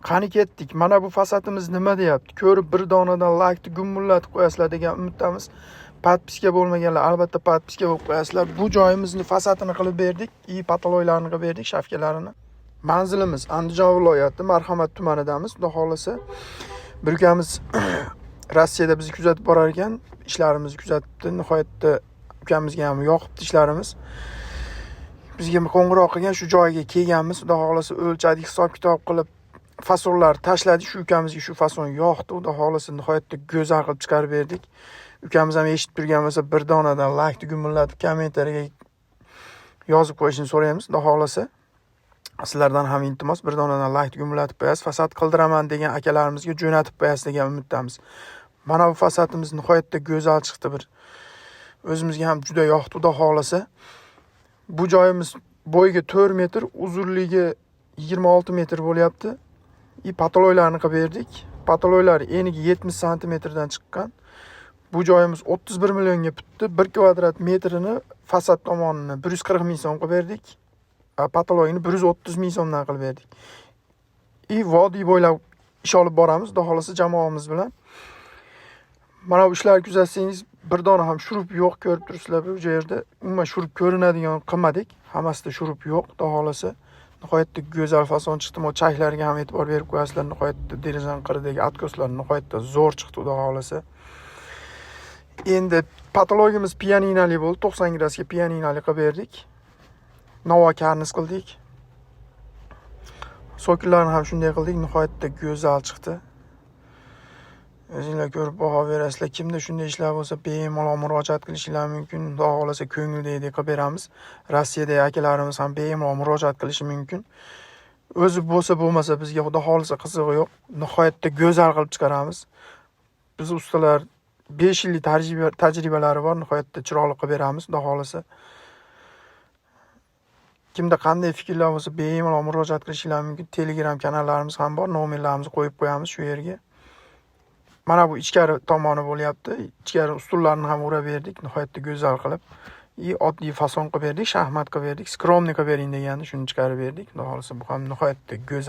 Qani ketdik. Mana bu fasadimiz nima deyapti? Ko'rib bir donadan laykni gumullatib qo'yasizlar degan umiddamiz. Podpiska bo'lmaganlar albatta podpiska bo'lib qo'yasizlar. Bu joyimizni fasadini qilib berdik, pataloylarni qilib berdik, shafkalarini. Manzilimiz Andijon viloyati Marhamat tumanidamiz. Xudo xolasa bir ukamiz Rossiyada bizni kuzatib borar ekan, ishlarimizni kuzatdi. Nihoyatda ukamizga ham yoqibdi ishlarimiz. Bizga qo'ng'iroq qilgan, shu joyga kelganmiz. Xudo xolasa o'lchadik, hisob-kitob qilib fasonlar tashladik. Shu ukamizga shu fason yoqdi. Xudo xolasa nihoyatda go'zal qilib chiqarib berdik. Ukamiz ham eshitib turgan bo'lsa, bir donadan laykni gumullatib kommentariyaga yozib qo'yishini so'raymiz. Xudo xolasa sizlardan ham iltimos, bir donadan laykni gumullatib qo'yasiz. Fasad qildiraman degan akalarimizga jo'natib qo'yasiz degan umiddamiz. Mana bu fasadimiz nihoyatda go'zal chiqdi. Bir o'zimizga ham juda yoqdi. Xudo xolasa bu joyimiz bo'yiga 4 metr, uzunligi 26 metr bo'lyapti. Pataloylarni qilib berdik. Pataloylar enigi 70 santimetrdan chiqqan. Bu joyimiz 31 millionga bitdi. 1 kvadrat metrini fasad tomonini 140 ming so'm qilib berdik. Pataloyini 130 ming so'mdan qilib berdik. Vodiy bo'ylab ish olib boramiz, xudo xolasa jamoamiz bilan. Mana bu ishlarni kuzatsangiz, bir dona ham shurup yo'q, ko'rib turibsizlar bu yerda. Umuman shurup ko'rinadigan qilmadik. Hammasida shurup yo'q, xudo xolasa. Nihoyatda go'zal fason chiqdi. O chaklarga ham e'tibor berib qo'yasizlar. Nihoyatda derazaning qiridagi atkoslar nihoyatda zo'r chiqdi, xudo xolasa. Endi patologiyamiz pianinali bo'ldi. 90 gradusga pianinali qilib berdik. Nova karniz qildik. So'killarni ham shunday qildik. Nihoyatda go'zal chiqdi. O'zingizlar ko'rib baho berasizlar. Kimda shunday ishlar bo'lsa, bemalol murojaat qilishingiz mumkin. Xudo xolasa ko'ngildagidek qilib beramiz. Rossiyadagi akalarimiz ham bemalol murojaat qilishi mumkin. O'zi bo'lsa bo'lmasa bizga xudo xolasa qizig'i yo'q. Nihoyatda go'zal qilib chiqaramiz. Biz ustalar 5 yillik tajribalari bor. Nihoyatda chiroyli qilib beramiz, xudo xolasa. Kimda qanday fikrlar bo'lsa, bemalol murojaat qilishingiz mumkin. Telegram kanallarimiz ham bor. Nomerlarimizni qo'yib qo'yamiz shu yerga. Mana bu ichkari tomoni bo'lyapti. Ichkari ustunlarni ham urab berdik. Nihoyatda go'zal qilib. Oddiy fason qilib berdik, shaxmat qilib berdik. Skromniy qilib bering deganda shuni chiqarib berdik. Xudo xolasa bu ham nihoyatda go'zal.